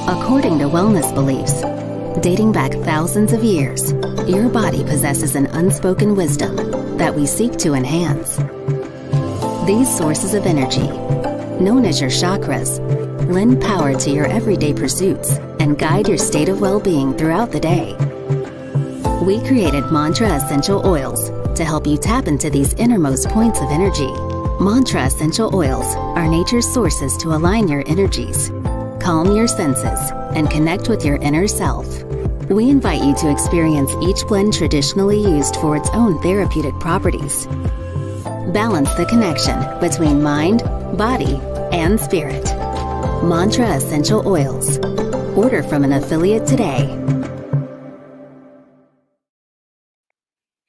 According to wellness beliefs, dating back thousands of years, your body possesses an unspoken wisdom that we seek to enhance. These sources of energy, known as your chakras, lend power to your everyday pursuits and guide your state of well-being throughout the day. We created mantra essential oils to help you tap into these innermost points of energy. Mantra essential oils are nature's sources to align your energies, calm your senses, and connect with your inner self. We invite you to experience each blend traditionally used for its own therapeutic properties. Balance the connection between mind, body, and spirit. Mantra essential oils. Order from an affiliate today.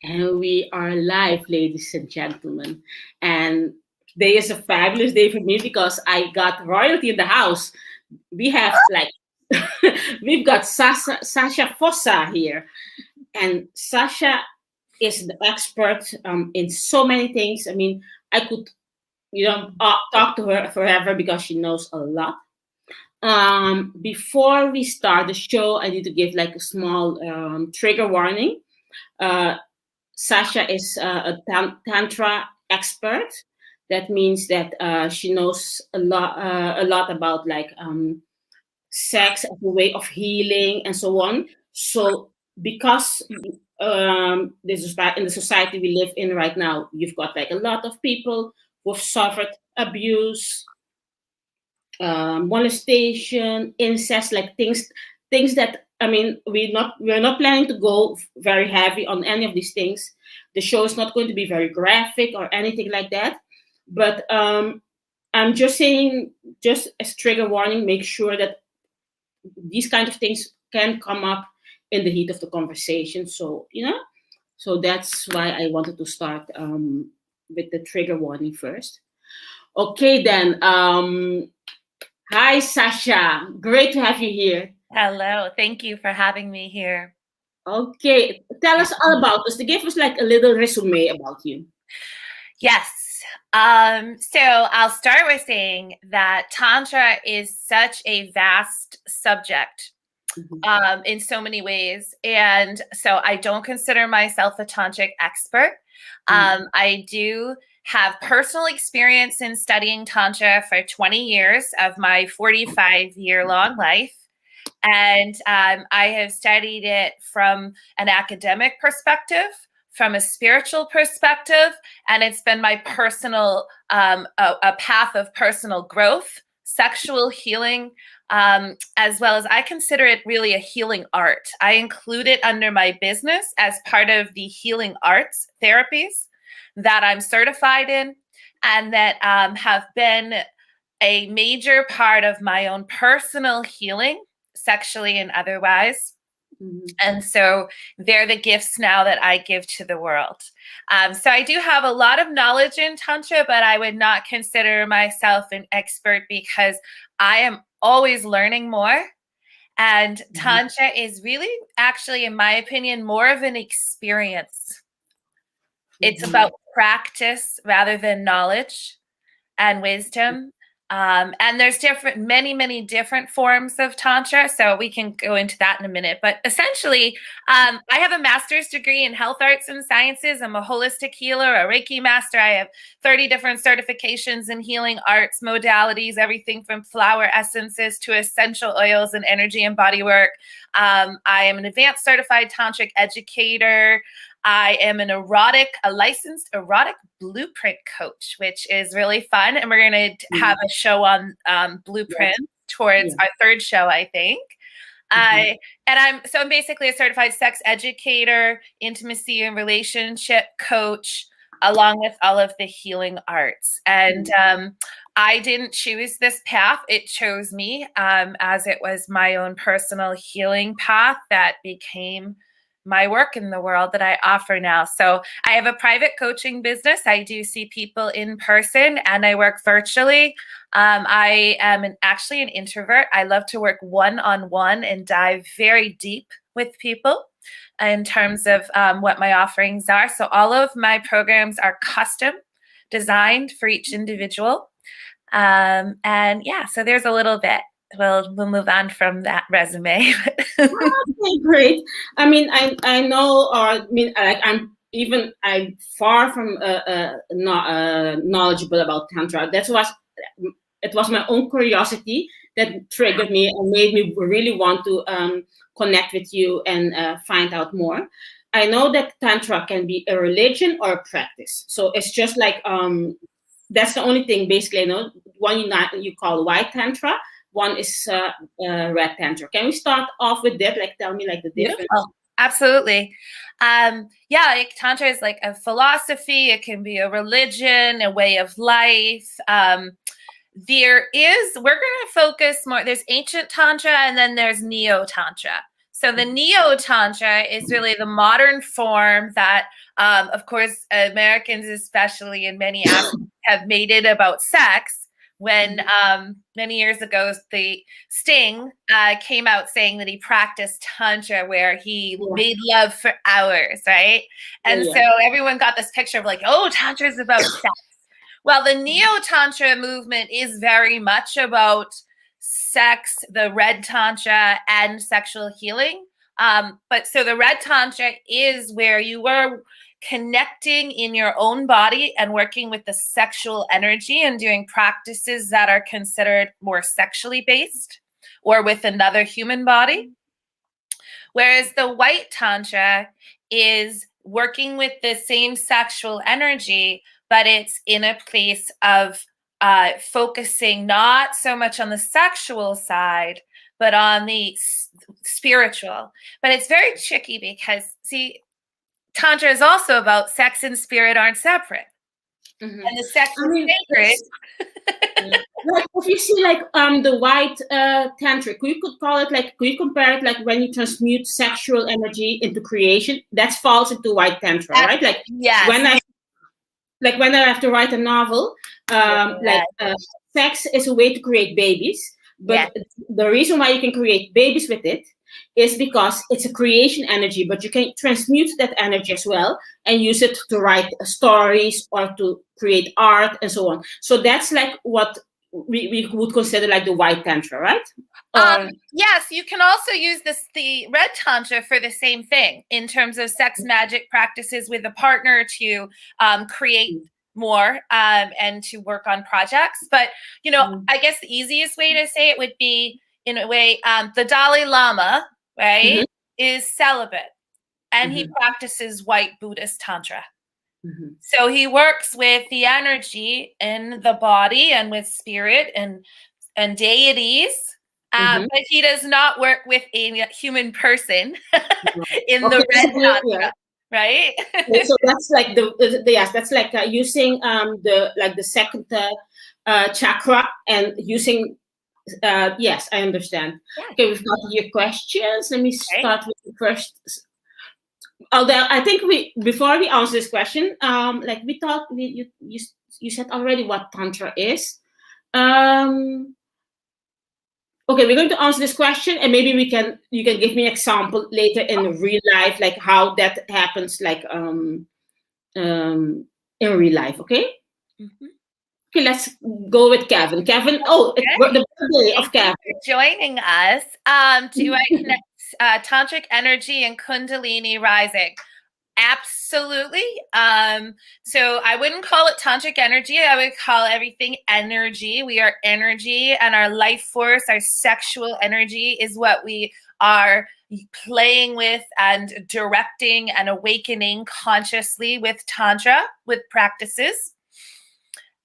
And we are live, ladies and gentlemen. And today is a fabulous day for me because I got royalty in the house. We have we've got Sacha Fossa here. And Sacha is the expert in so many things. I mean, I could, talk to her forever because she knows a lot. Before we start the show, I need to give like a small trigger warning. Sacha is a tantra expert. That means that she knows a lot about sex as a way of healing and so on. So because in the society we live in right now, you've got like a lot of people who've suffered abuse, molestation, incest, like things that, I mean, we're not planning to go very heavy on any of these things. The show is not going to be very graphic or anything like that. But I'm just saying, just as trigger warning, make sure that these kind of things can come up in the heat of the conversation. So, so that's why I wanted to start with the trigger warning first. Okay, then. Hi, Sacha. Great to have you here. Hello. Thank you for having me here. Okay. Tell us all about us. Give us like a little resume about you. Yes. So I'll start with saying that Tantra is such a vast subject in so many ways. And so I don't consider myself a tantric expert. I do have personal experience in studying Tantra for 20 years of my 45-year-long life. And I have studied it from an academic perspective, from a spiritual perspective, and it's been my personal, a path of personal growth, sexual healing, as well as I consider it really a healing art. I include it under my business as part of the healing arts therapies that I'm certified in and that have been a major part of my own personal healing, sexually and otherwise. And so they're the gifts now that I give to the world. So I do have a lot of knowledge in Tantra, but I would not consider myself an expert because I am always learning more. And Tantra is really, actually, in my opinion, more of an experience. It's about practice rather than knowledge and wisdom. And there's many different forms of Tantra. So we can go into that in a minute. But essentially, I have a master's degree in health arts and sciences. I'm a holistic healer, a Reiki master. I have 30 different certifications in healing arts modalities, everything from flower essences to essential oils and energy and body work. I am an advanced certified tantric educator. I am a licensed erotic blueprint coach, which is really fun. And we're going to have a show on blueprint towards our third show, I think. I'm basically a certified sex educator, intimacy and relationship coach, along with all of the healing arts. And I didn't choose this path. It chose me as it was my own personal healing path that became my work in the world that I offer now. So I have a private coaching business. I do see people in person and I work virtually. I am actually an introvert. I love to work one-on-one and dive very deep with people in terms of what my offerings are. So all of my programs are custom designed for each individual. So there's a little bit. we'll move on from that resume. Okay, great. I mean, I know, or I mean, like I'm far from not knowledgeable about tantra. It was my own curiosity that triggered me and made me really want to connect with you and find out more. I know that tantra can be a religion or a practice. So it's just like that's the only thing basically. I know one you call white tantra, one is red tantra. Can we start off with that? Like, tell me like the difference. Beautiful. Absolutely. Like tantra is like a philosophy. It can be a religion, a way of life. We're going to focus more, there's ancient tantra and then there's neo-tantra. So the neo-tantra is really the modern form that, of course, Americans, especially in many aspects, have made it about sex. When many years ago, the Sting came out saying that he practiced tantra where he made love for hours, right? And so everyone got this picture of like, oh, tantra is about sex. Well, the Neo-tantra movement is very much about sex, the red tantra, and sexual healing. But so the red tantra is where you are connecting in your own body and working with the sexual energy and doing practices that are considered more sexually based or with another human body. Whereas the white tantra is working with the same sexual energy, but it's in a place of focusing not so much on the sexual side, but on the spiritual. But it's very tricky because, see, tantra is also about sex and spirit aren't separate. And the sex is sacred. Like if you see like the white tantric, you could call it like, could you compare it like when you transmute sexual energy into creation? That falls into white tantra, right? Like when I have to write a novel, sex is a way to create babies. But the reason why you can create babies with it is because it's a creation energy, but you can transmute that energy as well and use it to write stories or to create art and so on. So that's like what we would consider like the white tantra, right? Yes, you can also use the red tantra for the same thing in terms of sex magic practices with a partner to create more and to work on projects. But, I guess the easiest way to say it would be, in a way, the Dalai Lama, right, is celibate and he practices white Buddhist tantra. So he works with the energy in the body and with spirit and deities, but he does not work with a human person in the red tantra. Right. So that's like that's like using the second chakra and using yes, I understand. Okay, we've got your questions. Let me start with the first. Although I think before we answer this question, like we thought you said already what tantra is. Okay, we're going to answer this question, and maybe you can give me an example later in real life, like how that happens, like in real life. Okay. Okay, let's go with Kevin. Kevin, the birthday of Kevin. Thank you for joining us. Do I connect tantric energy and Kundalini rising? Absolutely. So I wouldn't call it tantric energy. I would call everything energy. We are energy, and our life force, our sexual energy is what we are playing with and directing and awakening consciously with tantra, with practices.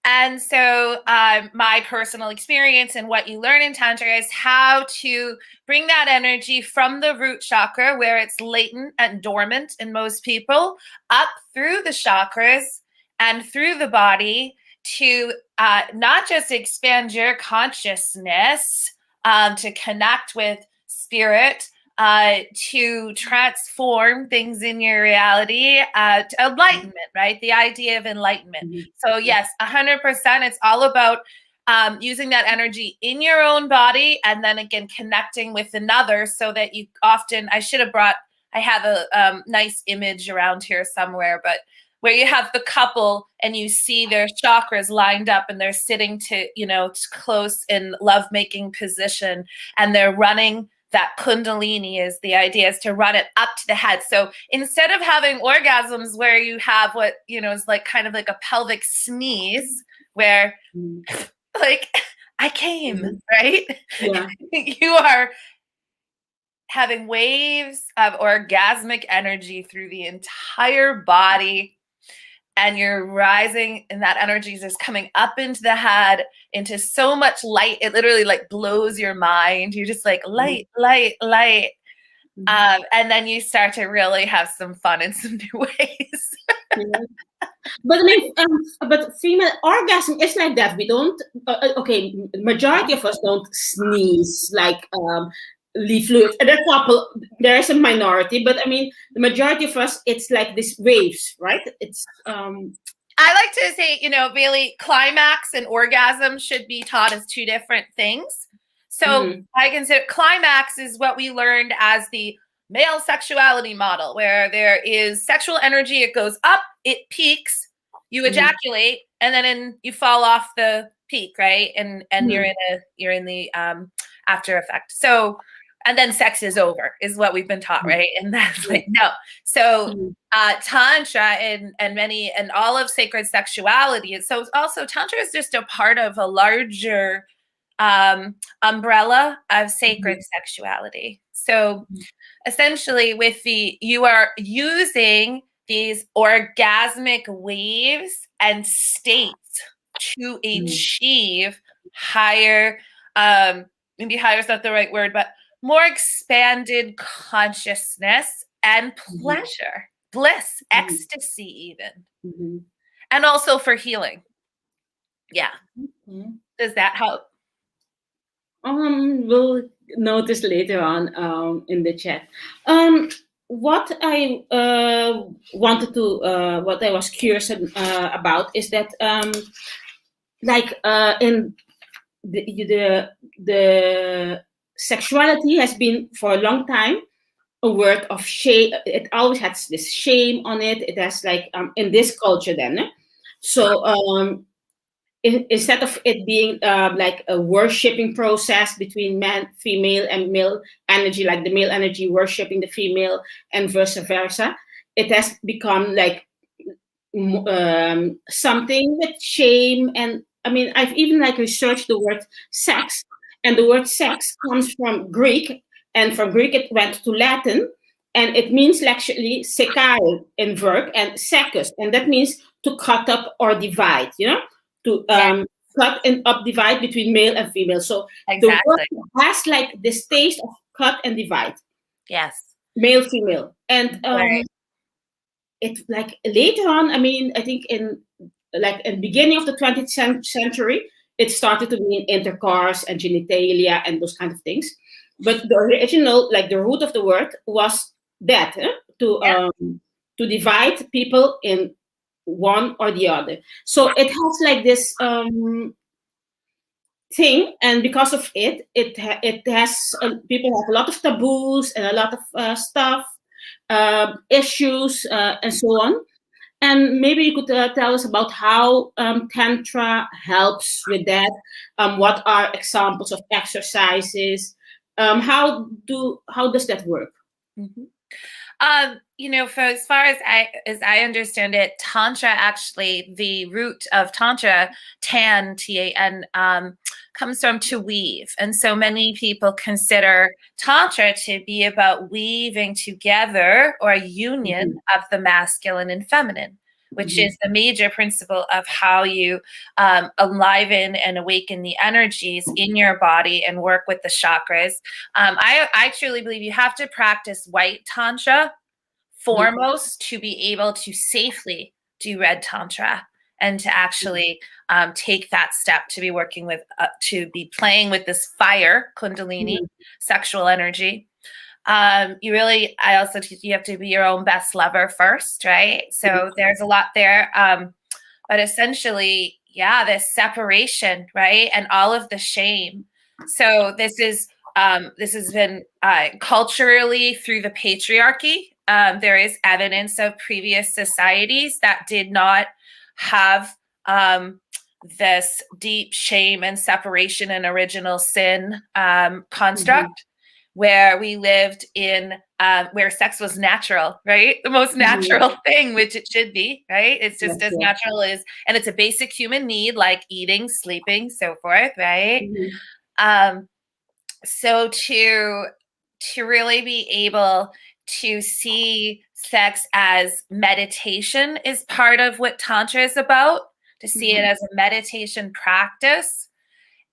And so my personal experience and what you learn in tantra is how to bring that energy from the root chakra, where it's latent and dormant in most people, up through the chakras and through the body to not just expand your consciousness, to connect with spirit, to transform things in your reality, to enlightenment, right? The idea of enlightenment. So yes, 100%, it's all about using that energy in your own body and then again, connecting with another so that you often, I have a nice image around here somewhere, but where you have the couple and you see their chakras lined up and they're sitting to, close in lovemaking position, and they're running that kundalini. Is the idea is to run it up to the head. So instead of having orgasms where you have what, is like kind of like a pelvic sneeze where like I came, right? Yeah. You are having waves of orgasmic energy through the entire body, and you're rising, and that energy is just coming up into the head, into so much light. It literally like blows your mind. You're just like light, light, light. And then you start to really have some fun in some new ways. Yeah. But I mean, but female orgasm is like that. We don't. Okay, majority of us don't sneeze like leave fluid. And a couple, there is a minority, but I mean, the majority of us, it's like these waves, right? It's. I like to say, really, climax and orgasm should be taught as two different things. So I consider climax is what we learned as the male sexuality model, where there is sexual energy, it goes up, it peaks, you ejaculate, and then you fall off the peak, right? And you're in the after effect. So, and then sex is over, is what we've been taught, right? And that's like no. So tantra and all of sacred sexuality. And so also tantra is just a part of a larger umbrella of sacred sexuality. So essentially you are using these orgasmic waves and states to achieve higher, maybe higher is not the right word, but more expanded consciousness and pleasure, bliss, ecstasy even, and also for healing. Yeah. Does that help? We'll notice later on in the chat. What I wanted to, what I was curious about is that, in the sexuality has been for a long time a word of shame. It always has this shame on it. It has like in this culture then. So instead of it being like a worshipping process between man, female, and male energy, like the male energy worshipping the female and vice versa, it has become like something with shame. And I mean, I've even like researched the word sex, and the word sex comes from Greek, and from Greek it went to Latin, and it means actually sekare in verb and sekus, and that means to cut up or divide, to cut and up divide between male and female. So the word has like this taste of cut and divide. Yes. Male, female. And it like later on, I mean, I think in the beginning of the 20th century, it started to mean intercourse and genitalia and those kind of things. But the original, like the root of the word was that, to divide people in one or the other. So it has like this thing, and because of it has people have a lot of taboos and a lot of stuff, issues, and so on. And maybe you could tell us about how tantra helps with that. What are examples of exercises? How does that work? For as far as I understand it, tantra, actually the root of tantra, T-A-N, comes from to weave. And so many people consider tantra to be about weaving together, or a union of the masculine and feminine, which is the major principle of how you enliven and awaken the energies in your body and work with the chakras. I truly believe you have to practice white tantra foremost to be able to safely do red tantra, and to actually take that step to be working with, to be playing with this fire, kundalini, sexual energy. I also teach you have to be your own best lover first, right? So there's a lot there. But essentially, this separation, right? And all of the shame. So this has been culturally through the patriarchy, there is evidence of previous societies that did not have this deep shame and separation and original sin construct, where we lived in where sex was natural, right? The most natural thing, which it should be, right? It's just as natural as, and it's a basic human need, like eating, sleeping, so forth, right? So to really be able to see sex as meditation is part of what Tantra is about, to see it as a meditation practice,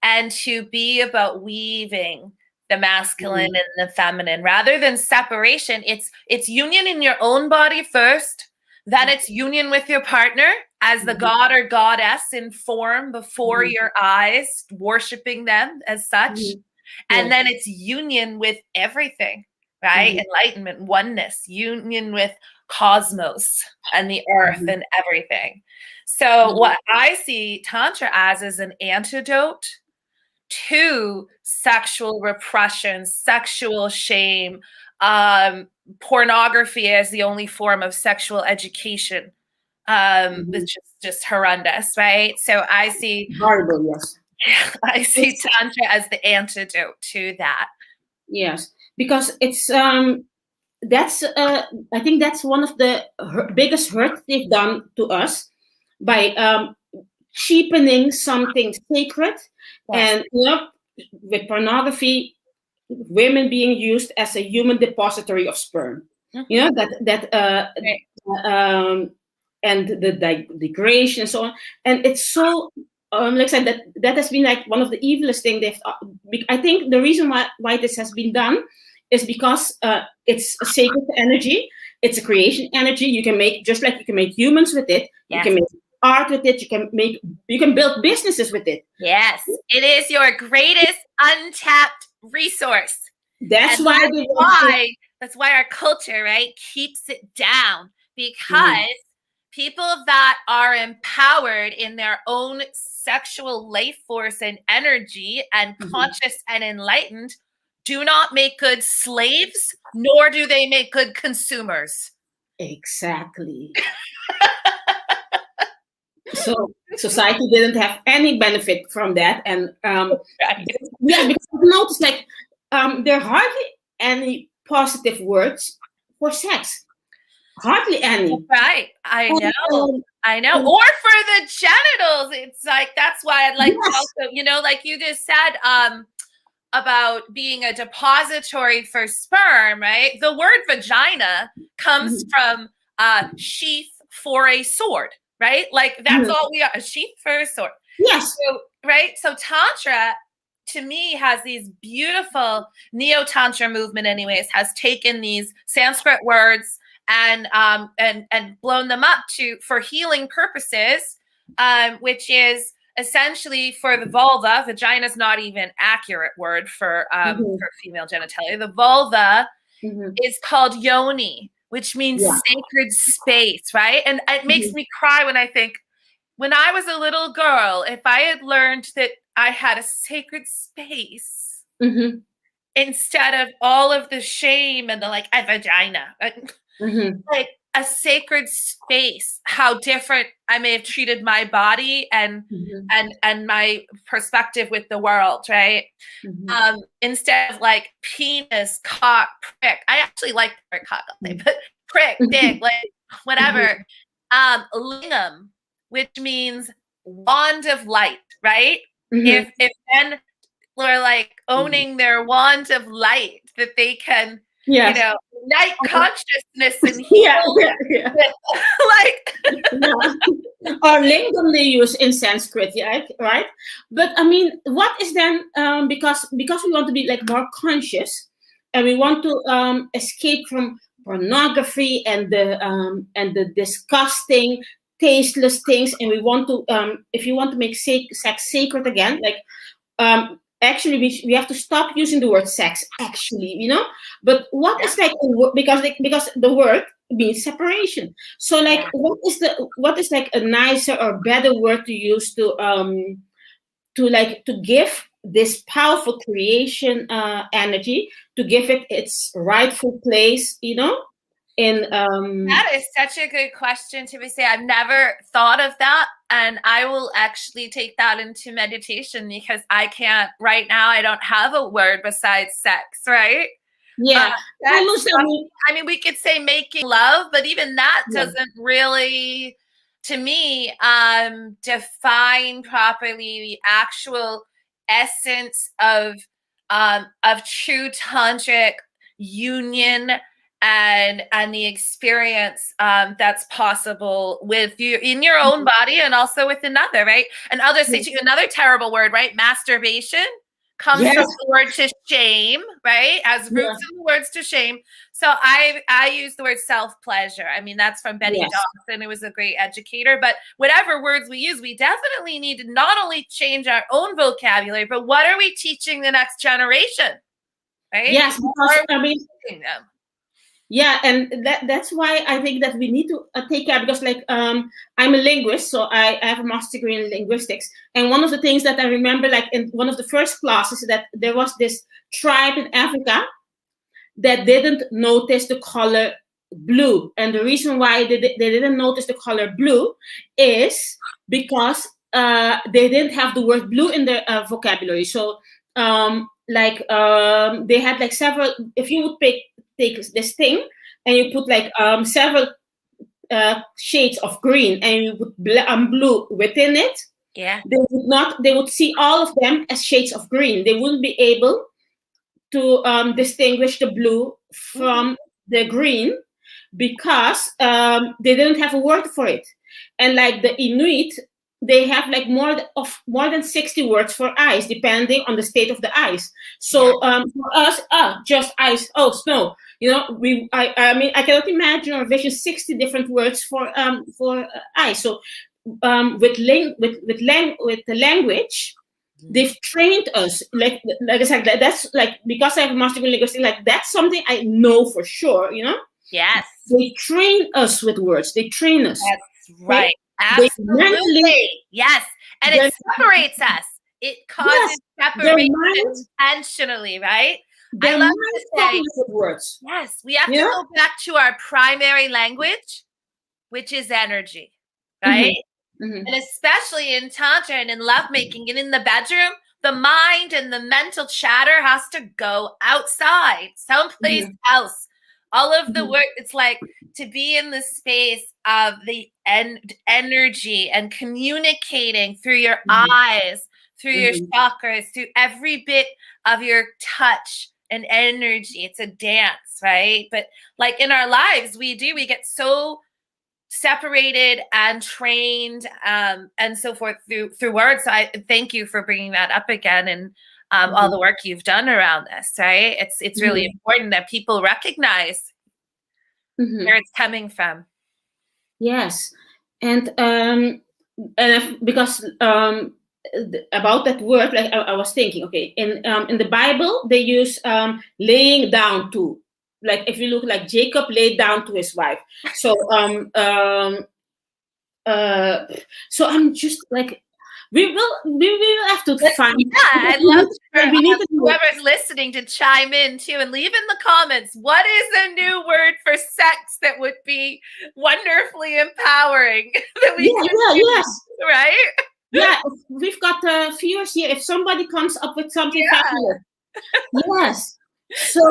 and to be about weaving the masculine and the feminine rather than separation. It's union in your own body first, then it's union with your partner as the god or goddess in form before your eyes, worshiping them as such. And then it's union with everything, right? Enlightenment, oneness, union with cosmos and the earth and everything. So what I see Tantra as is an antidote to sexual repression, sexual shame, pornography as the only form of sexual education. It's just horrendous, right? So I see horrible, yes. I see Tantra as the antidote to that. Yes, because it's that's I think that's one of the biggest hurt they've done to us by cheapening something sacred. And with pornography, women being used as a human depository of sperm. And the degradation and so on. And it's so like I said, that has been like one of the evilest things they've. I think the reason why this has been done is because it's a sacred energy. It's a creation energy. You can make, just like you can make humans with it. You can make art with it. You can build businesses with it. Yes, it is your greatest untapped resource. That's why our culture, right, keeps it down, because people that are empowered in their own sexual life force and energy and conscious and enlightened do not make good slaves, nor do they make good consumers. Exactly. So society didn't have any benefit from that. And because I've noticed like there are hardly any positive words for sex. Hardly any. Right. I know. Or for the genitals. It's like, that's why I'd like to also, like you just said, about being a depository for sperm, right? The word vagina comes from sheath for a sword, right? Like that's all we are, a sheath for a sword. Yes. So, right. So Tantra, to me, has these beautiful Neo-tantra movement anyways, has taken these Sanskrit words and blown them up for healing purposes, which is essentially for the vulva. Vagina is not even accurate word for female genitalia. The vulva is called yoni, which means sacred space, right? And it makes me cry when I think, when I was a little girl, if I had learned that I had a sacred space instead of all of the shame and the like, a vagina, like a sacred space, how different I may have treated my body and my perspective with the world, right? Instead of like penis, cock, prick. I actually like the word cock all day, but prick, dick, like whatever. Lingam, which means wand of light, right? If men are like owning their wand of light, that they can ignite consciousness and heal. Or lingam they use in Sanskrit, right? But I mean, what is then because we want to be like more conscious, and we want to escape from pornography and the disgusting, tasteless things, and we want to if you want to make sex sacred again, like actually we have to stop using the word sex, actually, but what is like, because the word means separation. So like what is like a nicer or better word to use to give this powerful creation energy, to give it its rightful place, That is such a good question to say. I've never thought of that, and I will actually take that into meditation, because I can't right now. I don't have a word besides sex, right? Yeah, I mean, we could say making love, but even that doesn't really, to me, define properly the actual essence of true tantric union and the experience that's possible with you in your own body and also with another, right? And I'll just say to you another terrible word, right? Masturbation comes from the word to shame, right? As roots in the words to shame. So I use the word self-pleasure. I mean, that's from Betty Dawson, who was a great educator. But whatever words we use, we definitely need to not only change our own vocabulary, but what are we teaching the next generation, right? Yes, because I mean, yeah, and that's why I think that we need to take care, because like I'm a linguist, so I have a master's degree in linguistics, and one of the things that I remember, like in one of the first classes, that there was this tribe in Africa that didn't notice the color blue, and the reason why they didn't notice the color blue is because they didn't have the word blue in their vocabulary. So they had like several. If you would take this thing and you put like several shades of green and you put blue within it, they would see all of them as shades of green. They wouldn't be able to distinguish the blue from the green, because they didn't have a word for it. And like the Inuit, they have like more than 60 words for ice, depending on the state of the ice. So for us, just ice, snow. You know, I mean, I cannot imagine or envision 60 different words for ice. So with the language, they've trained us. Like I said, that's like, because I have a master in linguistics, like that's something I know for sure. You know. Yes. They train us with words. They train us. That's right. Absolutely. Yes. And it separates us. It causes separation intentionally, right? I love to say, with words. Yes, we have to go back to our primary language, which is energy, right? And especially in Tantra and in lovemaking and in the bedroom, the mind and the mental chatter has to go outside, someplace else. All of the work, it's like to be in the space of the energy and communicating through your eyes, through your chakras, through every bit of your touch and energy. It's a dance, right? But like in our lives, we get so separated and trained and so forth through words. So I thank you for bringing that up again, and all the work you've done around this, right? It's really important that people recognize where it's coming from. Yes, and because about that word, like I was thinking, okay, in the Bible they use laying down to. Like if you look, like Jacob laid down to his wife. So so I'm just like, we will have to find. Yeah, I'd love whoever's listening to chime in too and leave in the comments, what is a new word for sex that would be wonderfully empowering that we can use, right? Yeah, we've got viewers here. If somebody comes up with something fabulous. Yes. So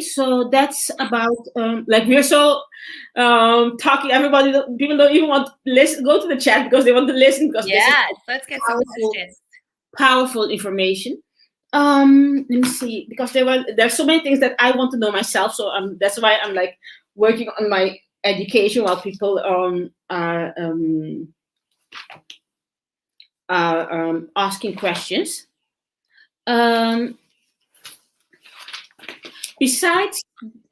so that's about like we're so talking. Everybody, people don't even want to listen, go to the chat because they want to listen, because let's get some questions. Powerful information. Let me see, because there's so many things that I want to know myself, so that's why I'm like working on my education while people are asking questions. Besides,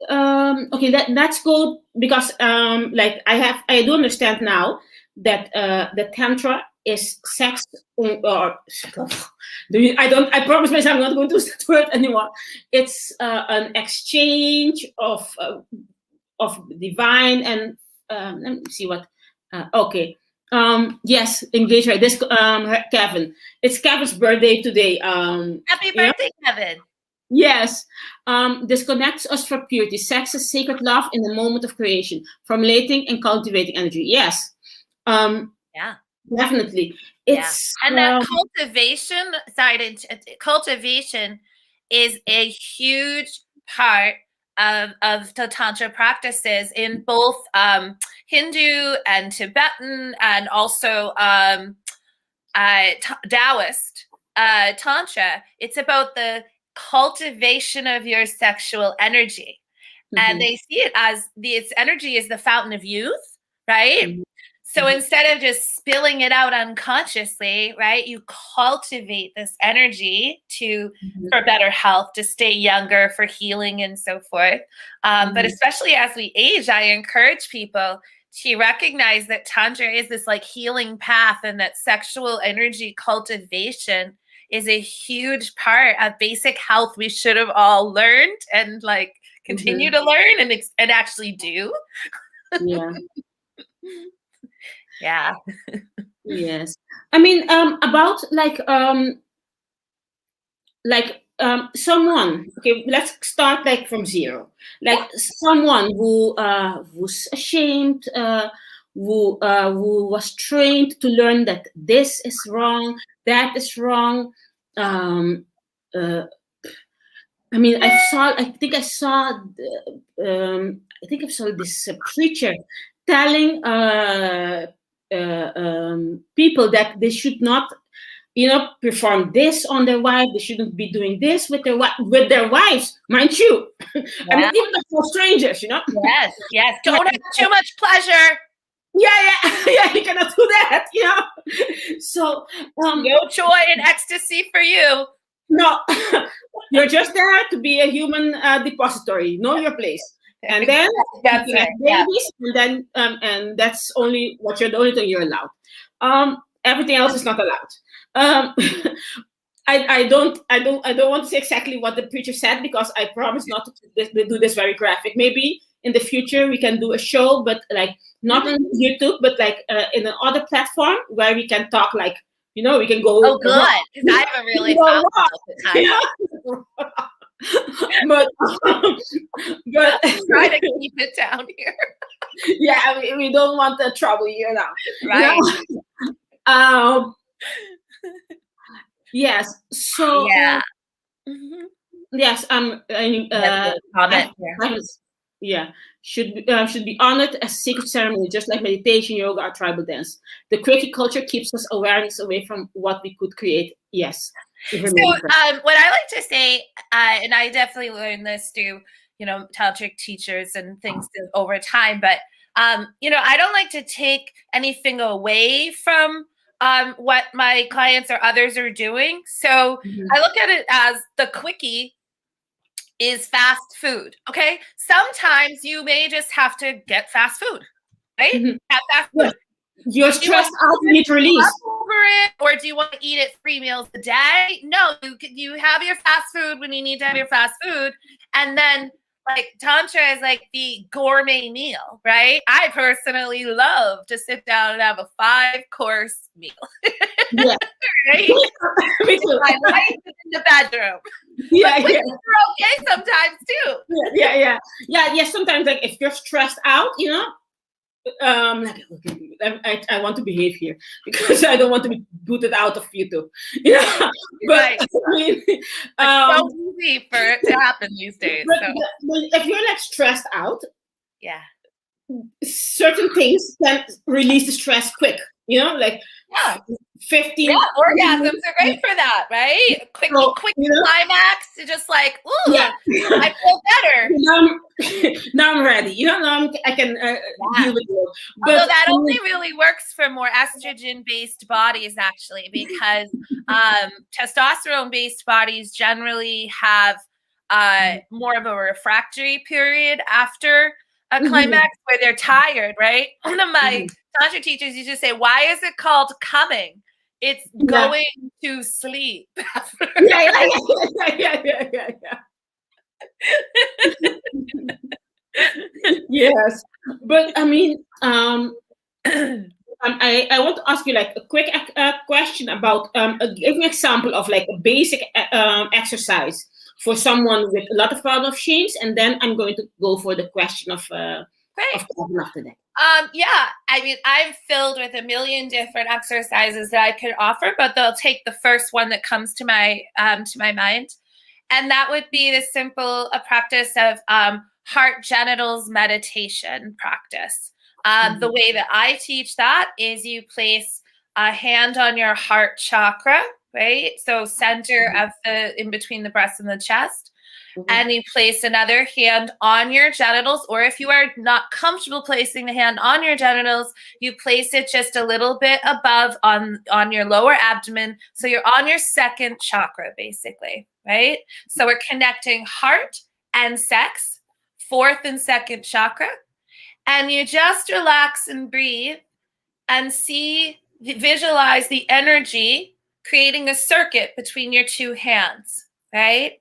let's go, because like I do understand now that the tantra is sex, or I promise myself I'm not going to use that word anymore. It's an exchange of divine and let me see what. Yes, engage, right. This Kevin. It's Kevin's birthday today. Happy birthday, Kevin. Yes. Disconnects us from purity. Sex is sacred love in the moment of creation, formulating and cultivating energy. Yes. Um, Yeah. Definitely. Yeah. It's And that cultivation side, cultivation is a huge part of the Tantra practices in both Hindu and Tibetan and also Taoist Tantra. It's about the cultivation of your sexual energy. And they see it as its energy is the fountain of youth, right? So instead of just spilling it out unconsciously, right, you cultivate this energy for better health, to stay younger, for healing and so forth. But especially as we age, I encourage people to recognize that Tantra is this like healing path, and that sexual energy cultivation is a huge part of basic health we should have all learned and like continue to learn and actually do. Yeah. Yeah. Yes. I mean, about someone. Okay, let's start like from zero. Like someone who's ashamed, who was trained to learn that this is wrong, that is wrong. Uh, I mean, I think I saw. I think I saw this preacher telling people that they should not, perform this on their wife. They shouldn't be doing this with their wives, mind you. Yeah. I mean, even for strangers, Yes, yes. Don't have too much pleasure. Yeah. You cannot do that, So no joy and ecstasy for you. No, you're just there to be a human depository. Know your place, and then that's you can have babies, and then and that's only what the only thing you're allowed. Everything else is not allowed. I don't want to say exactly what the preacher said, because I promise not to do this very graphic. Maybe in the future we can do a show, but like not on YouTube, but like in another platform where we can talk like. We can go. Oh, good, because I haven't really found but try to keep it down here. Yeah, we don't want the trouble here now, right? Yes. So yeah. Yes. Yeah. Should be honored as sacred ceremony, just like meditation, yoga, or tribal dance. The quirky culture keeps us awareness away from what we could create. Yes. So what I like to say, and I definitely learned this through, tantric teachers and things over time, but I don't like to take anything away from what my clients or others are doing. So I look at it as the quickie is fast food. Okay. Sometimes you may just have to get fast food, right? Have fast food. You're stressed out, you need to release. Over it, or do you want to eat it 3 meals a day? No, you have your fast food when you need to have your fast food. And then like Tantra is like the gourmet meal, right? I personally love to sit down and have a 5-course meal. Yeah. Right? My life is in the bedroom. Yeah, but are okay sometimes too. Yeah. Sometimes like if you're stressed out, like, okay, I want to behave here because I don't want to be booted out of YouTube. But right. I mean, it's so easy for it to happen these days. But if you're like stressed out, yeah, certain things can release the stress quick. Like 15. Yeah, orgasms are great for that, right? Quick climax to just like, ooh, I feel better. Now I'm ready. Now I can deal with it. Although that only really works for more estrogen-based bodies, actually, because testosterone-based bodies generally have more of a refractory period after a climax where they're tired, right? One of my tantra teachers used to say, why is it called coming? It's going to sleep. Yeah. Yes, but I mean, I want to ask you like a quick question about give me an example of like a basic exercise for someone with a lot of problem of shame, and then I'm going to go for the question of Great. after that. Yeah, I mean, I'm filled with a million different exercises that I could offer, but they'll take the first one that comes to my mind, and that would be the simple practice of heart genitals meditation practice. The way that I teach that is you place a hand on your heart chakra, right? So center of in between the breast and the chest. And you place another hand on your genitals, or if you are not comfortable placing the hand on your genitals, you place it just a little bit above on your lower abdomen. So you're on your second chakra, basically, right? So we're connecting heart and sex, fourth and second chakra. And you just relax and breathe and visualize the energy creating a circuit between your two hands, right?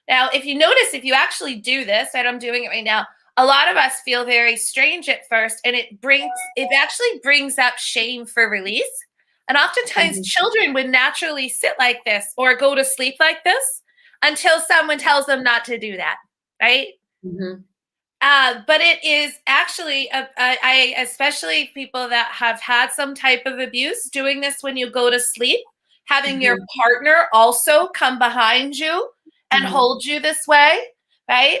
Now, if you notice, if you actually do this, and I'm doing it right now, a lot of us feel very strange at first, and it actually brings up shame for release. And oftentimes children would naturally sit like this or go to sleep like this until someone tells them not to do that, right? But it is actually, I especially people that have had some type of abuse, doing this when you go to sleep, having your partner also come behind you and hold you this way, right?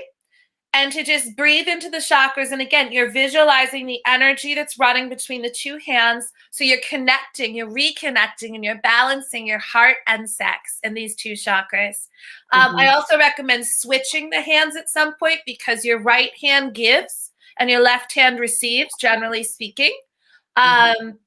And to just breathe into the chakras. And again, you're visualizing the energy that's running between the two hands. So you're connecting, you're reconnecting, and you're balancing your heart and sex in these two chakras. I also recommend switching the hands at some point, because your right hand gives and your left hand receives, generally speaking. And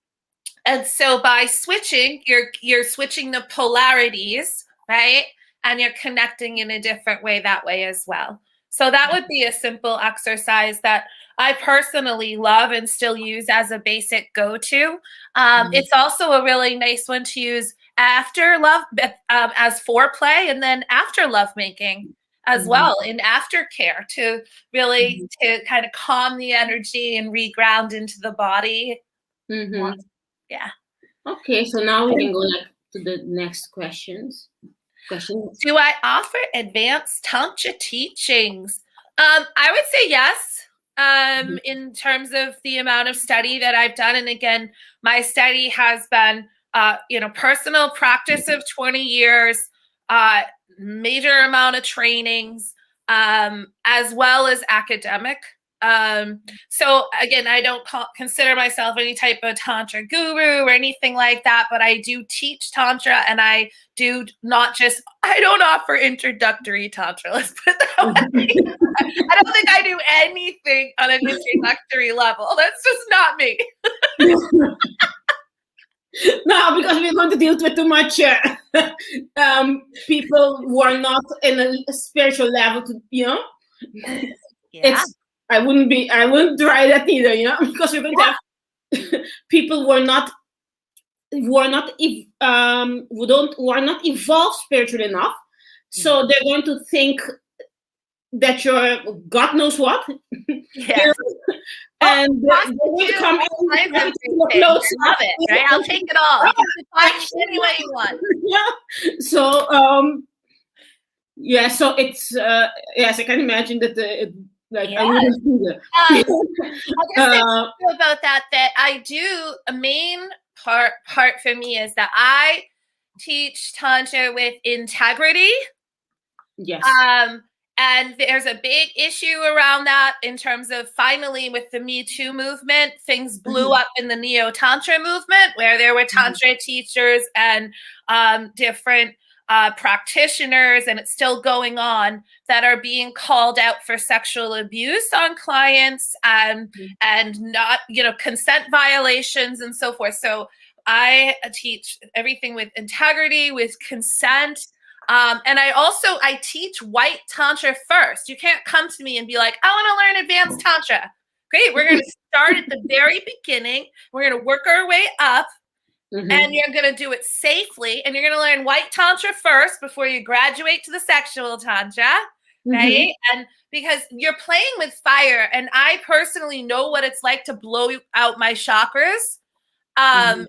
so by switching, you're switching the polarities, right? And you're connecting in a different way that way as well. So that would be a simple exercise that I personally love and still use as a basic go-to. It's also a really nice one to use after love, as foreplay, and then after lovemaking as well, in aftercare, to really to kind of calm the energy and reground into the body. Yeah. Okay, so now we can go to the next questions. Do I offer advanced Tantra teachings? I would say yes, in terms of the amount of study that I've done. And again, my study has been, personal practice of 20 years, major amount of trainings, as well as academic. So again, I don't consider myself any type of Tantra guru or anything like that, but I do teach Tantra, and I don't offer introductory Tantra. Let's put it that way. I don't think I do anything on an introductory level. That's just not me. No, because we're going to deal with too much people who are not in a spiritual level to, I wouldn't try that either, because we're going to have people who are not evolved spiritually enough. So they're going to think that you're God knows what. And they will come in. I love it, right? I'll take it all. You can define it any way you want. So so it's yes, I can imagine that I wouldn't do that. I'll just say about that I do, a main part for me is that I teach Tantra with integrity. Yes. And there's a big issue around that in terms of, finally, with the Me Too movement, things blew up in the Neo-tantra movement, where there were Tantra teachers and different practitioners, and it's still going on, that are being called out for sexual abuse on clients and not, consent violations and so forth. So I teach everything with integrity, with consent. And I teach white Tantra first. You can't come to me and be like, I want to learn advanced Tantra. Great. We're going to start at the very beginning. We're going to work our way up, and you're going to do it safely. And you're going to learn white Tantra first before you graduate to the sexual Tantra. Right. And because you're playing with fire, and I personally know what it's like to blow out my chakras, and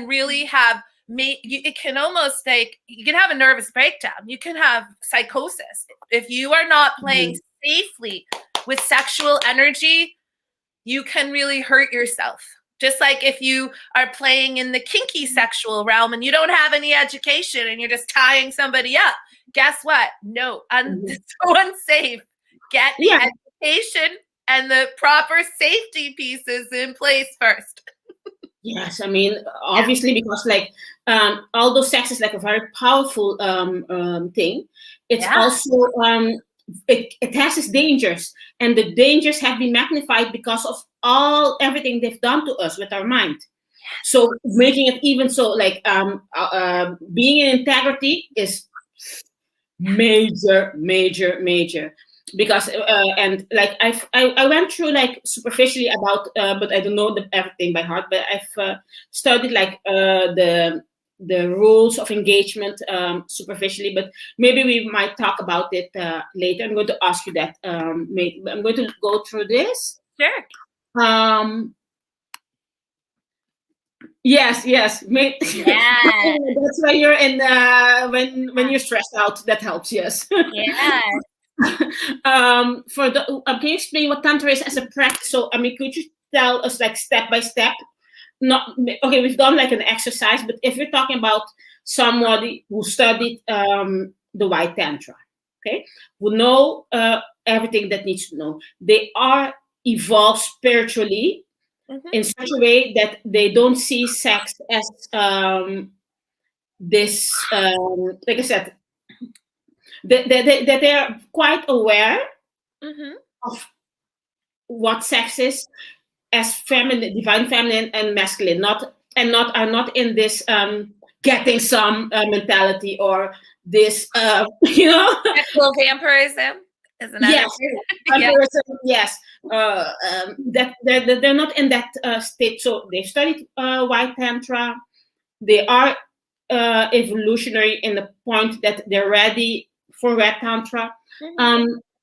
really have it can almost like you can have a nervous breakdown. You can have psychosis if you are not playing safely with sexual energy. You can really hurt yourself. Just like if you are playing in the kinky sexual realm and you don't have any education and you're just tying somebody up, guess what? No, it's so unsafe. Get the education and the proper safety pieces in place first. Yes, I mean, obviously, because like although sex is like a very powerful thing, it's also it has its dangers, and the dangers have been magnified because of everything they've done to us with our mind. So making it even so, like being in integrity is major, because and like I went through like superficially about but I don't know everything by heart, but I've studied like the rules of engagement superficially, but maybe we might talk about it later. I'm going to ask you that. I'm going to go through this. Sure. Yes. That's why you're in when you're stressed out. That helps. Yes. Yeah. For the can you explain what tantra is as a practice? So I mean, could you tell us like step by step? Not okay. We've done like an exercise, but if you're talking about somebody who studied the white tantra, okay, who know everything that needs to know, they are evolved spiritually in such a way that they don't see sex as this. Like I said, that they are quite aware of what sex is as feminine, divine feminine and masculine, are not in this getting some mentality or this sexual vampirism is another. Yes, that they're not in that state. So they've studied white tantra. They are evolutionary in the point that they're ready for red tantra.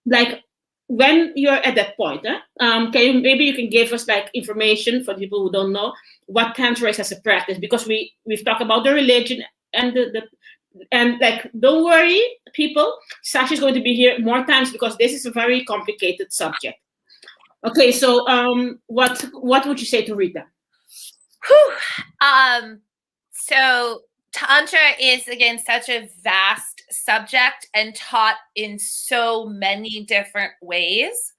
Like when you're at that point, maybe you can give us like information for people who don't know what tantra is as a practice, because we've talked about the religion and and like, don't worry, people, Sacha is going to be here more times because this is a very complicated subject. Okay, so what would you say to Rita? So Tantra is, again, such a vast subject and taught in so many different ways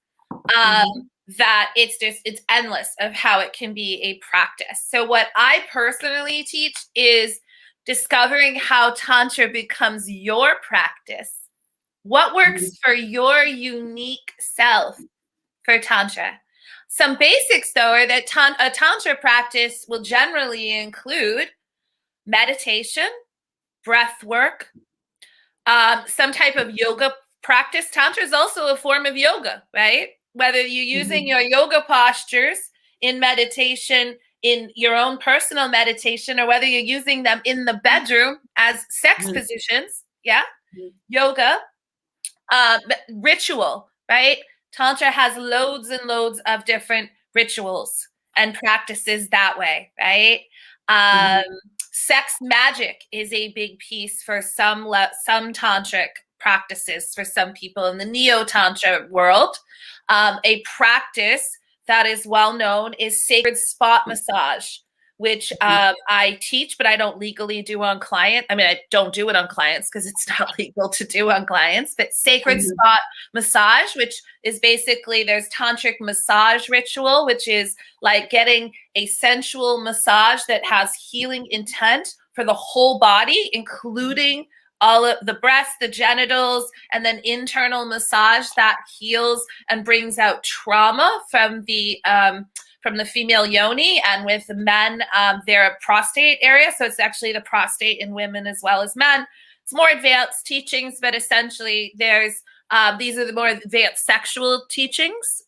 that it's endless of how it can be a practice. So what I personally teach is discovering how Tantra becomes your practice. What works for your unique self for Tantra? Some basics, though, are that a Tantra practice will generally include meditation, breath work, some type of yoga practice. Tantra is also a form of yoga, right? Whether you're using your yoga postures in meditation, in your own personal meditation, or whether you're using them in the bedroom as sex positions, yoga, ritual, right? Tantra has loads and loads of different rituals and practices that way, right? Sex magic is a big piece for some tantric practices for some people in the Neo-tantra world. A practice that is well known is sacred spot massage, which I teach, but I don't legally do on clients. I mean, I don't do it on clients because it's not legal to do on clients, but sacred spot massage, which is basically, there's tantric massage ritual, which is like getting a sensual massage that has healing intent for the whole body, including all of the breasts, the genitals, and then internal massage that heals and brings out trauma from the female yoni, and with men, their prostate area. So it's actually the prostate in women as well as men. It's more advanced teachings, but essentially there's these are the more advanced sexual teachings.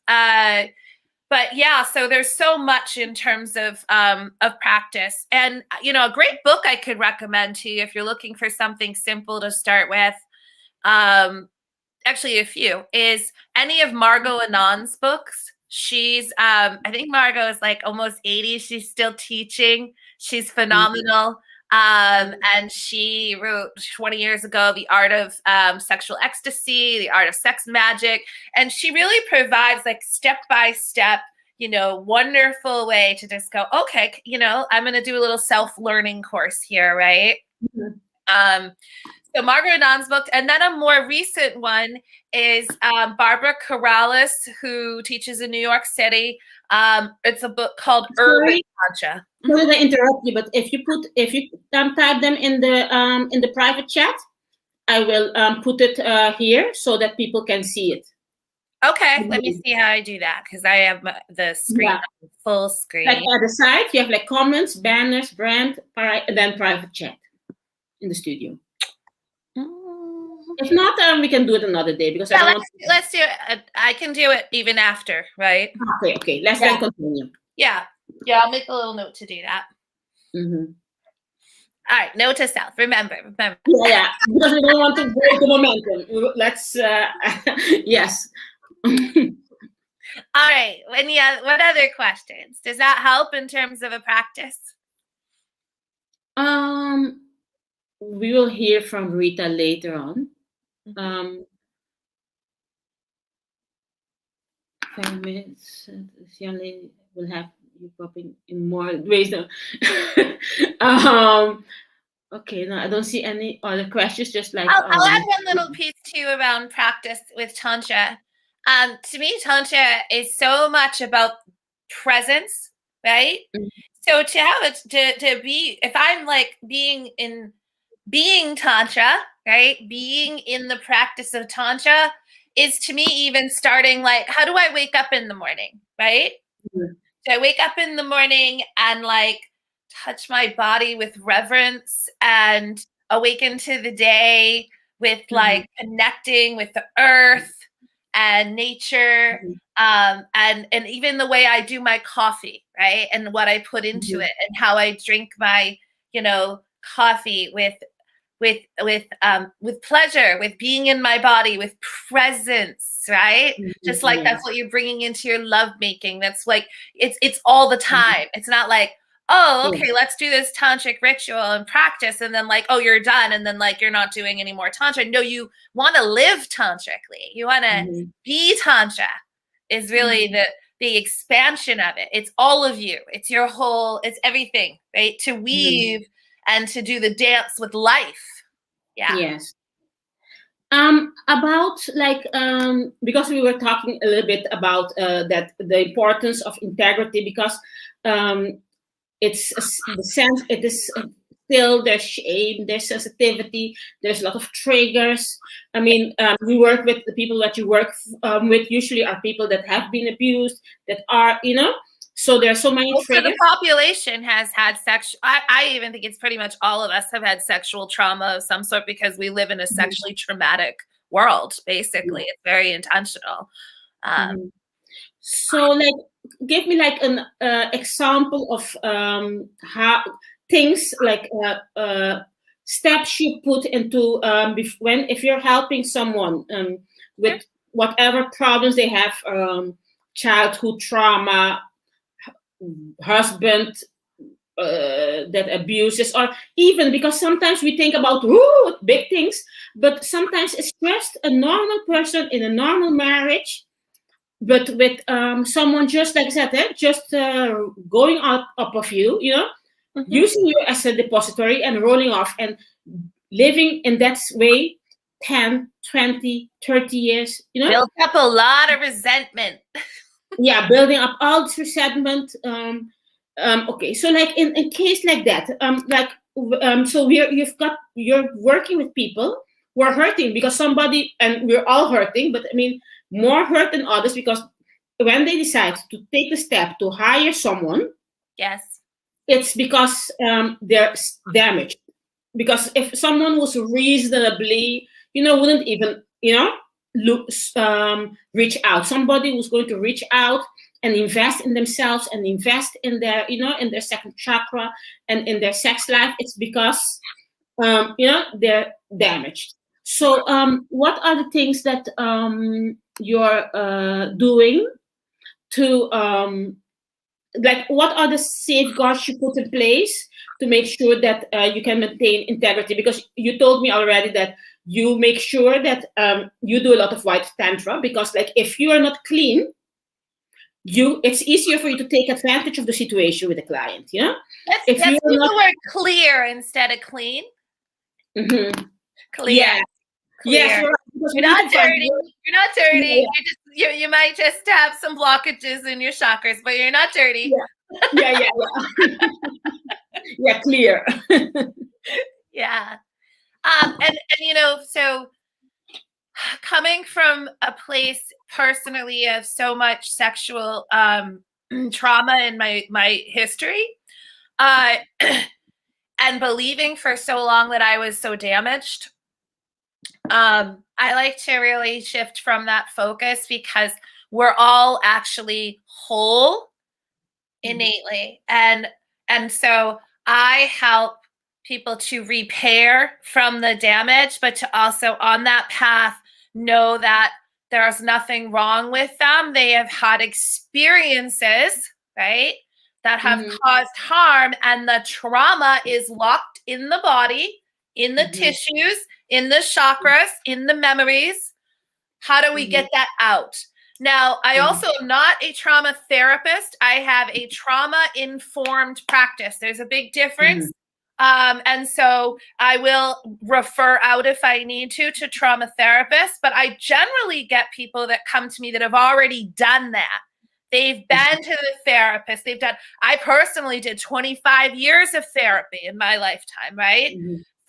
But yeah, so there's so much in terms of practice. And, a great book I could recommend to you if you're looking for something simple to start with, actually a few, is any of Margot Anand's books. She's, I think Margot is like almost 80. She's still teaching. She's phenomenal. And she wrote 20 years ago, The Art of Sexual Ecstasy, The Art of Sex Magic. And she really provides like step-by-step, wonderful way to just go, okay, I'm going to do a little self-learning course here, right? Mm-hmm. So Margaret Ann's book, and then a more recent one is Barbara Corrales, who teaches in New York City. It's a book called Urban Tantra. Sorry to interrupt you, but if you type them in the private chat, I will put it here so that people can see it. Okay, let me see how I do that, because I have the screen full screen. Like at the side, you have like comments, banners, brand, and then private chat in the studio. If not, we can do it another day, because let's do it. I can do it even after, right? Okay. Let's then continue. Yeah, I'll make a little note to do that. Mm-hmm. All right, note to self. Remember. Yeah, because we don't want to break the momentum. Let's, yes. All right. What other questions? Does that help in terms of a practice? We will hear from Rita later on. 5 minutes. This young lady will have you popping in more ways. Okay, no, I don't see any other questions. Just like I'll add one little piece too around practice with Tantra. To me, Tantra is so much about presence, right? Mm-hmm. So to have it to be, if I'm like being Tantra, right? Being in the practice of Tantra is to me even starting like, how do I wake up in the morning, right? Mm-hmm. So I wake up in the morning and like touch my body with reverence and awaken to the day with like connecting with the earth and nature, and even the way I do my coffee, right? And what I put into it and how I drink my, coffee with pleasure, with being in my body, with presence, right? Just like that's what you're bringing into your lovemaking. That's like, it's all the time. It's not like, oh, okay, let's do this tantric ritual and practice, and then like, oh, you're done, and then like you're not doing any more tantra. No, you want to live tantrically. You want to be tantra. Is really the expansion of it. It's all of you. It's your whole. It's everything, right? To weave and to do the dance with life. Yeah. Yes. About like because we were talking a little bit about that the importance of integrity, because it's the sense, it is still, there's shame, there's sensitivity, there's a lot of triggers. I mean, we work with the people that you work with usually are people that have been abused, that are, so there are so many triggers. The population has had sexual, I even think it's pretty much all of us have had sexual trauma of some sort, because we live in a sexually traumatic world, basically. It's very intentional. So like, give me like an example of how things like steps you put into if you're helping someone with whatever problems they have, childhood trauma, husband that abuses, or even, because sometimes we think about big things, but sometimes it's just a normal person in a normal marriage, but with someone just like that, just going up of you, using you as a depository and rolling off and living in that way 10, 20, 30 years, built up a lot of resentment. Yeah, building up all this resentment. Okay, so like in case like that, so you're working with people who are hurting because somebody, and we're all hurting, but I mean more hurt than others, because when they decide to take the step to hire someone, it's because they're damaged. Because if someone was reasonably, wouldn't even, reach out, somebody who's going to reach out and invest in themselves and invest in their, in their second chakra and in their sex life, it's because, they're damaged. So what are the things that you're doing to like, what are the safeguards you put in place to make sure that you can maintain integrity? Because you told me already that you make sure that you do a lot of white tantra, because like if you are not clean, it's easier for you to take advantage of the situation with the client. You know, if Let's you're use not, the word clear instead of clean. Mhm. Clear. Yeah. Yes, Clear. you're right, because we You're need not to find dirty. work. You're not dirty. Yeah, You might just have some blockages in your chakras, but you're not dirty. yeah. Yeah, clear. Yeah. And you know, so coming from a place personally of so much sexual trauma in my history, uh, and believing for so long that I was so damaged, I like to really shift from that focus, because we're all actually whole innately, and so I help people to repair from the damage, but to also on that path know that there's nothing wrong with them. They have had experiences, right, that have caused harm, and the trauma is locked in the body, in the tissues, in the chakras, in the memories. How do we get that out? Now, I also am not a trauma therapist. I have a trauma-informed practice. There's a big difference. And so I will refer out if I need to trauma therapists, but I generally get people that come to me that have already done that. They've been to the therapist. I personally did 25 years of therapy in my lifetime, right?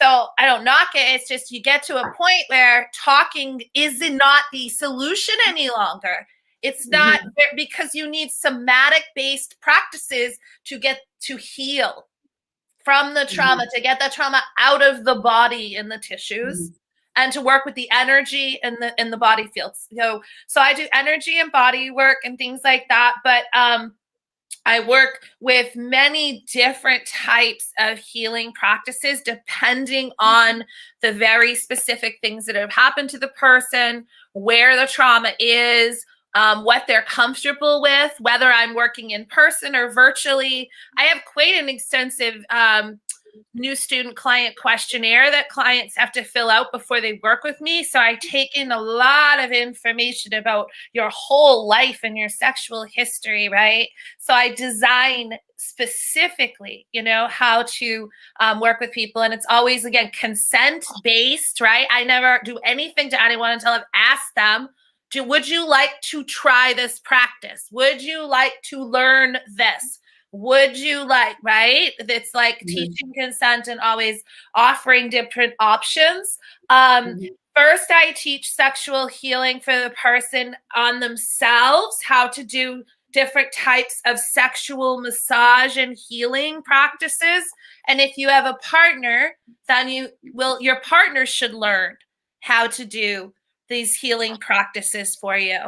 So I don't knock it. It's just you get to a point where talking is not the solution any longer. It's not, because you need somatic-based practices to get to heal from the trauma, to get the trauma out of the body and the tissues, and to work with the energy in the body fields. So I do energy and body work and things like that. But I work with many different types of healing practices depending on the very specific things that have happened to the person, where the trauma is, what they're comfortable with, whether I'm working in person or virtually. I have quite an extensive new student client questionnaire that clients have to fill out before they work with me. So I take in a lot of information about your whole life and your sexual history, right? So I design specifically, how to work with people. And it's always, again, consent-based, right? I never do anything to anyone until I've asked them, would you like to try this practice? Would you like to learn this? Would you like, right? It's like teaching consent and always offering different options. First, I teach sexual healing for the person on themselves, how to do different types of sexual massage and healing practices. And if you have a partner, then your partner should learn how to do these healing practices for you.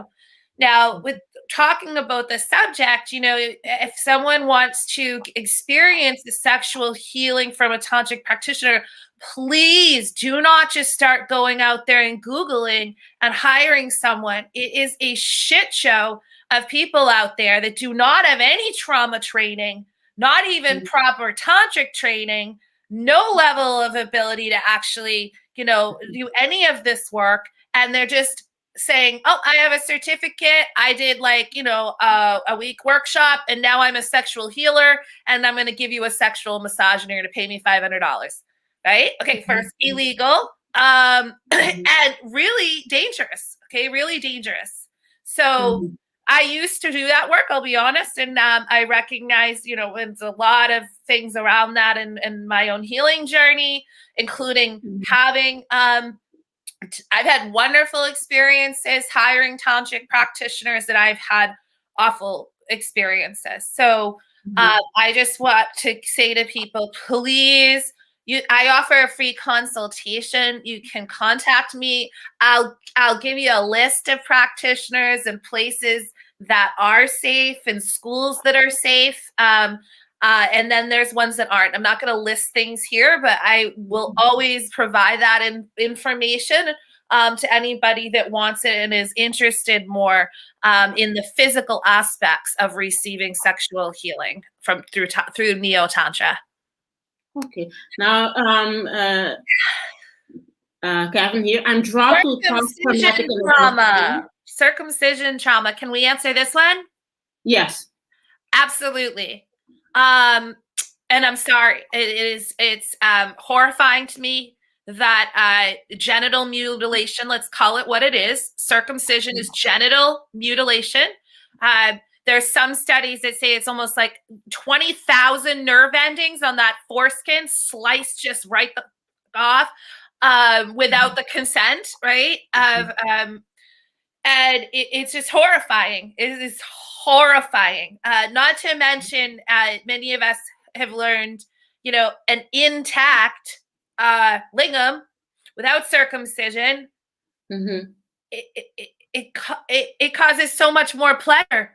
Now, with talking about the subject, if someone wants to experience the sexual healing from a tantric practitioner, please do not just start going out there and Googling and hiring someone. It is a shit show of people out there that do not have any trauma training, not even proper tantric training, no level of ability to actually, do any of this work. And they're just saying, oh, I have a certificate. I did a week workshop, and now I'm a sexual healer, and I'm going to give you a sexual massage, and you're going to pay me $500, right? Okay, first, illegal, and really dangerous. Okay, really dangerous. So I used to do that work, I'll be honest, and I recognize, there's a lot of things around that in my own healing journey, including having I've had wonderful experiences hiring tantric practitioners, that I've had awful experiences. So I just want to say to people, please, I offer a free consultation. You can contact me. I'll give you a list of practitioners and places that are safe and schools that are safe. And then there's ones that aren't. I'm not going to list things here, but I will always provide that information to anybody that wants it and is interested more in the physical aspects of receiving sexual healing through Neo-tantra. Okay. Now, Kevin here. I'm drawn to circumcision trauma. Circumcision trauma. Can we answer this one? Yes. Absolutely. And I'm sorry. It's horrifying to me that genital mutilation, let's call it what it is. Circumcision is genital mutilation. There's some studies that say it's almost like 20,000 nerve endings on that foreskin sliced just right off without the consent, right? And it's just horrifying. It is horrifying. Not to mention, many of us have learned, an intact lingam without circumcision, it causes so much more pleasure.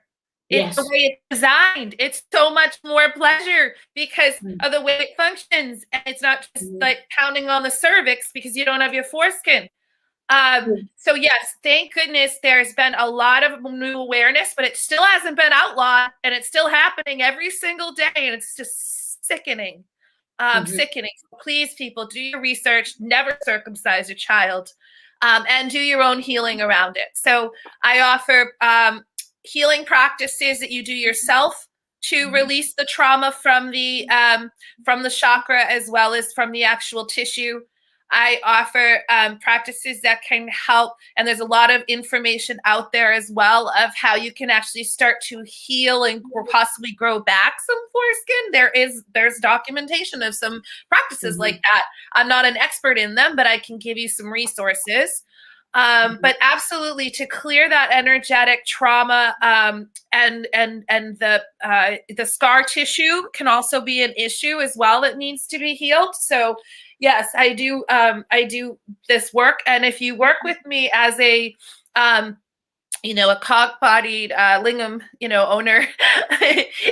It's the way it's designed. It's so much more pleasure because of the way it functions. And it's not just like pounding on the cervix because you don't have your foreskin. So yes, thank goodness there's been a lot of new awareness, but it still hasn't been outlawed, and it's still happening every single day, and it's just sickening. Sickening. So please, people, do your research, never circumcise your child, and do your own healing around it. So I offer healing practices that you do yourself to release the trauma from the chakra as well as from the actual tissue. I offer practices that can help, and there's a lot of information out there as well of how you can actually start to heal and possibly grow back some foreskin. There's documentation of some practices like that. I'm not an expert in them, but I can give you some resources. But absolutely, to clear that energetic trauma, and the scar tissue can also be an issue as well that needs to be healed. So yes, I do this work, and if you work with me as a cock-bodied lingam, owner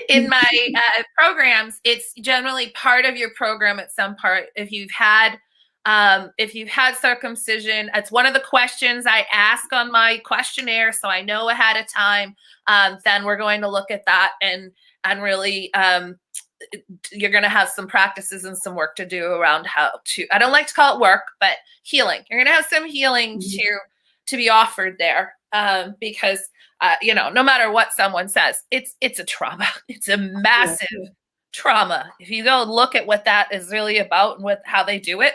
in my programs, it's generally part of your program at some part. If you've had circumcision, it's one of the questions I ask on my questionnaire, so I know ahead of time. Then we're going to look at that and really, you're going to have some practices and some work to do around how to. I don't like to call it work, but healing. You're going to have some healing to be offered there, because no matter what someone says, it's a trauma. It's a massive trauma. If you go look at what that is really about and how they do it.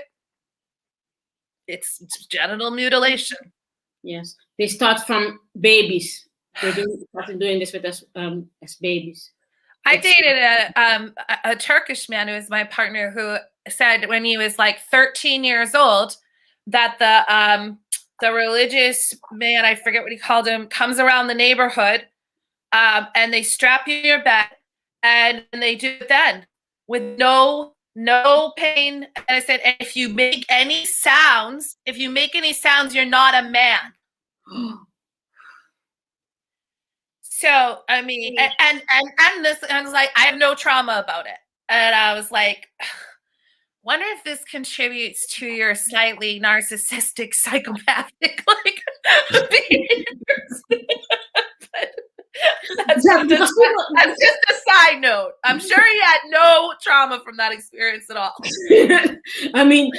It's genital mutilation. Yes, they start from babies. They started doing this with us as babies. I dated a Turkish man who was my partner, who said when he was like 13 years old that the religious man, I forget what he called him, comes around the neighborhood, and they strap you to your bed, and they do it then with no pain. And I said, if you make any sounds, you're not a man. So, I mean, and this, I was like, I have no trauma about it. And I was like, wonder if this contributes to your slightly narcissistic, psychopathic, behaviors. That's just a side note. I'm sure he had no trauma from that experience at all. I mean,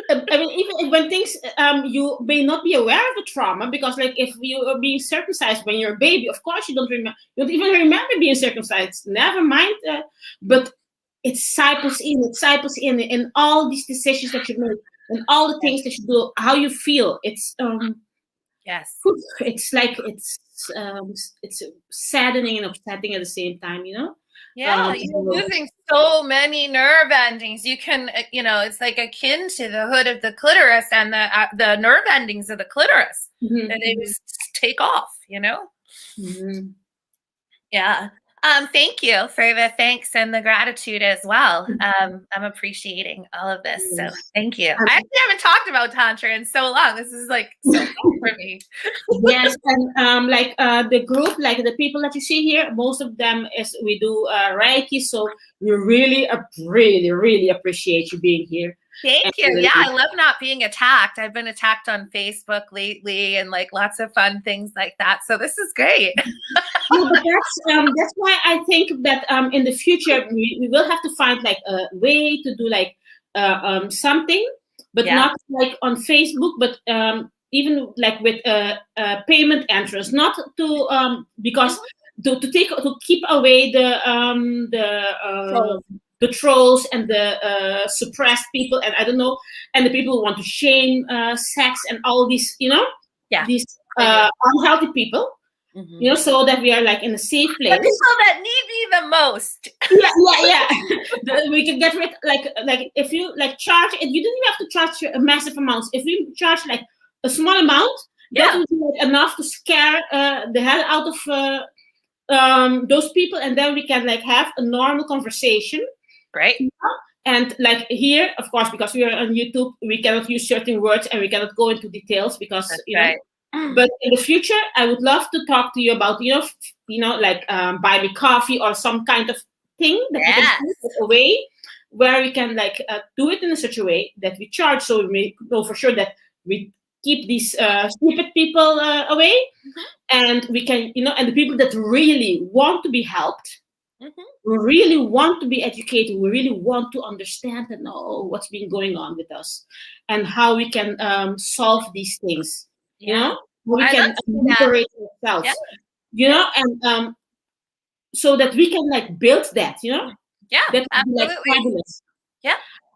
even when things, you may not be aware of the trauma, because like if you are being circumcised when you're a baby, of course you don't even remember being circumcised. Never mind, but it cycles in all these decisions that you make and all the things that you do, how you feel. It's yes, it's like it's saddening and upsetting at the same time, Yeah, you're losing so many nerve endings. You can, it's like akin to the hood of the clitoris and the nerve endings of the clitoris. And they just take off, Yeah. Thank you for the thanks and the gratitude as well. I'm appreciating all of this. So thank you. I actually haven't talked about Tantra in so long. This is like so fun for me. Yes, and the group, like the people that you see here, most of them we do Reiki. So we really, really, really appreciate you being here. Thank you. Yeah, I love not being attacked. I've been attacked on Facebook lately and like lots of fun things like that. So this is great. No, but that's why I think that in the future we will have to find like a way to do like something, but not like on Facebook, but even like with payment entrance, not to because to keep away the trolls and the suppressed people, and I don't know, and the people who want to shame sex and all these, these unhealthy people. So that we are like in a safe place. The people that need me the most. Yeah. We can get rid, like if you like charge, and you don't even have to charge a massive amounts. If we charge like a small amount, that would be like enough to scare the hell out of those people, and then we can like have a normal conversation. Right. And like here, of course, because we are on YouTube, we cannot use certain words and we cannot go into details because right. But in the future, I would love to talk to you about, like buy me coffee or some kind of thing that we can do a way where we can like do it in such a way that we charge, so we know for sure that we keep these stupid people away, and we can, and the people that really want to be helped, we really want to be educated, we really want to understand and know what's been going on with us and how we can solve these things. We can liberate ourselves, and so that we can like build that, that absolutely. like fabulous.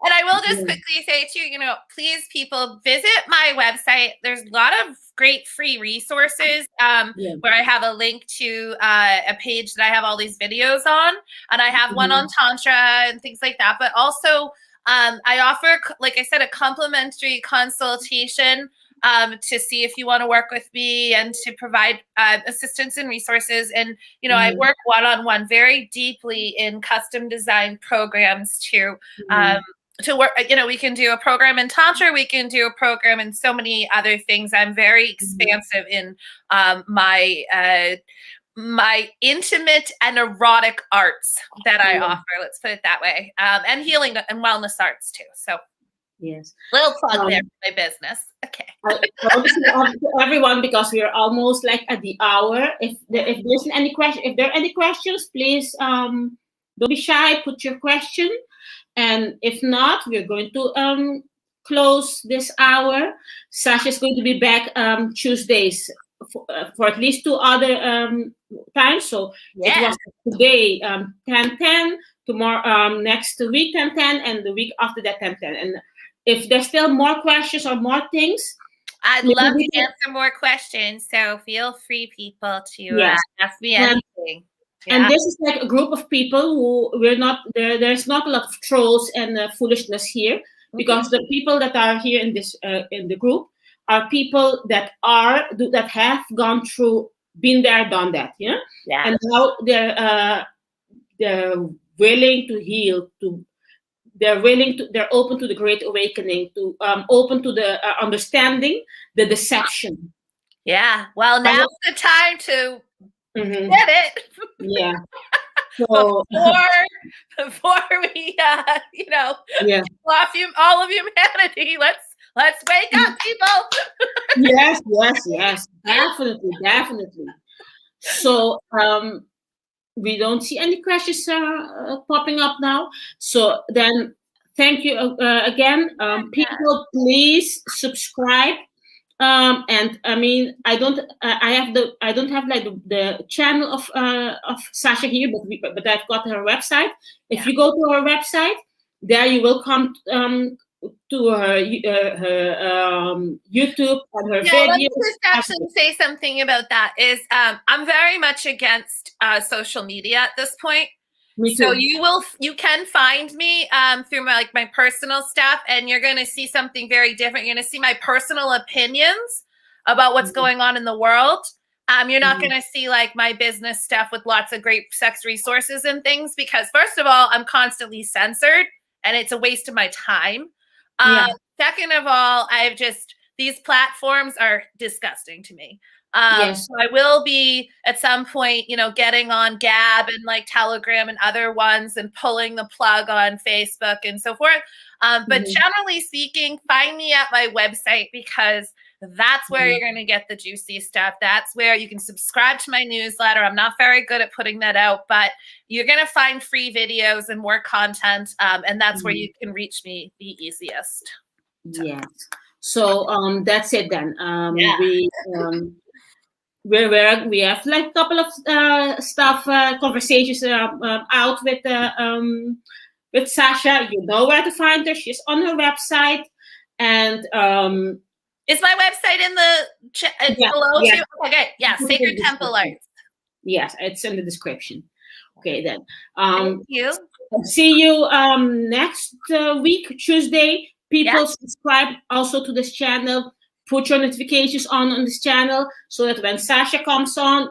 And I will just quickly say too, please people visit my website. There's a lot of great free resources where I have a link to a page that I have all these videos on, and I have one on Tantra and things like that. But also I offer, like I said, a complimentary consultation to see if you want to work with me and to provide assistance and resources. And, I work one-on-one very deeply in custom design programs to work, we can do a program in Tantra, we can do a program in so many other things. I'm very expansive in my intimate and erotic arts that I offer, let's put it that way, and healing and wellness arts too. So yes, little plug there for my business. Okay. I want to say everyone, because we are almost like at the hour. If there's any question, if there are any questions, please don't be shy. Put your question, and if not, we're going to close this hour. Sacha is going to be back Tuesdays for at least 2 other times. So it was today 10:10, tomorrow next week 10:10, and the week after that 10:10. And if there's still more questions or more things, I'd love to answer more questions. So feel free, people, to ask me anything. And this is like a group of people who we're not there. There's not a lot of trolls and foolishness here, because the people that are here in this in the group are people that have gone through, been there, done that, and now they're willing to heal, they're open to the great awakening, to open to the understanding the deception. Well, now's the time to get it. So before we all of humanity, let's wake up, people. yes, definitely. So we don't see any questions popping up now. So then, thank you again. People, please subscribe. And I mean, I don't have like the channel of Sacha here, but I've got her website. If you go to her website, there you will come to her YouTube and her videos. Let me just actually say something about that. Is I'm very much against social media at this point. Me too. So you can find me through my personal stuff, and you're going to see something very different. You're going to see my personal opinions about what's going on in the world. You're not going to see like my business stuff with lots of great sex resources and things, because first of all, I'm constantly censored and it's a waste of my time. Second of all, these platforms are disgusting to me. Yes. So I will be at some point, getting on Gab and like Telegram and other ones and pulling the plug on Facebook and so forth. But generally speaking, find me at my website, because that's where you're going to get the juicy stuff. That's where you can subscribe to my newsletter. I'm not very good at putting that out, but you're going to find free videos and more content. And that's where you can reach me the easiest. Yes. So that's it then. Yeah. We have like a couple of conversations out with Sacha. You know where to find her. She's on her website, and is my website in the below too? Okay, yeah, Sacred Temple Arts. Yes, it's in the description. Okay, then. Thank you. See you next week, Tuesday. People, subscribe also to this channel. Put your notifications on this channel so that when Sacha comes on,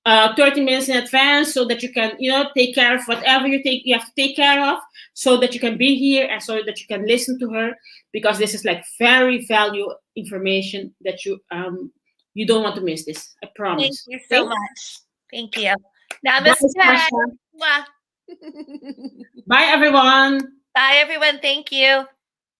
30 minutes in advance, so that you can, take care of whatever you have to take care of, so that you can be here and so that you can listen to her, because this is like very valuable information that you don't want to miss this. I promise. Thank you so much. Thank you. Namaste. Bye, everyone. Bye, everyone. Thank you.